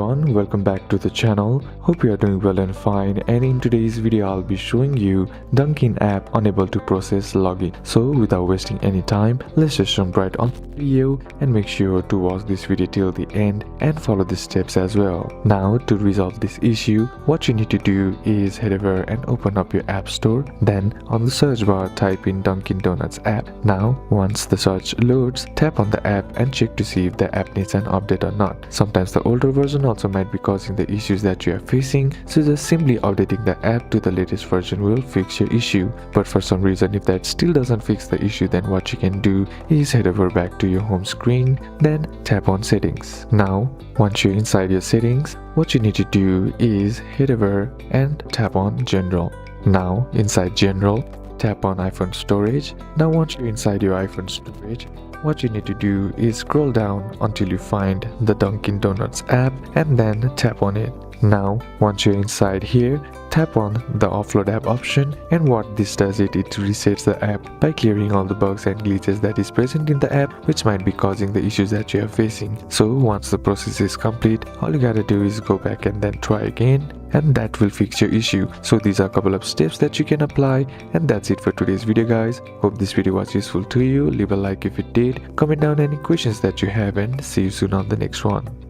everyone, welcome back to the channel. Hope you are doing well and fine, and in today's video I'll be showing you Dunkin app unable to process login. So without wasting any time, let's just jump right on the video and make sure to watch this video till the end and follow the steps as well. Now to resolve this issue, what you need to do is head over and open up your app store. Then on the search bar type in Dunkin Donuts app. Now once the search loads, tap on the app and check to see if the app needs an update or not. Sometimes the older version also might be causing the issues that you are facing, so just simply updating the app to the latest version will fix your issue. But for some reason, if that still doesn't fix the issue, then what you can do is head over back to your home screen, then tap on settings. Now once you're inside your settings, what you need to do is head over and tap on general. Now inside general, tap on iPhone storage. Now once you're inside your iPhone storage, what you need to do is scroll down until you find the Dunkin Donuts app and then tap on it. Now once you're inside here, tap on the offload app option, and what this does it resets the app by clearing all the bugs and glitches that is present in the app which might be causing the issues that you are facing. So once the process is complete, all you gotta do is go back and then try again, and that will fix your issue. So these are a couple of steps that you can apply, and that's it for today's video guys. Hope this video was useful to you. Leave a like if it did, comment down any questions that you have, and see you soon on the next one.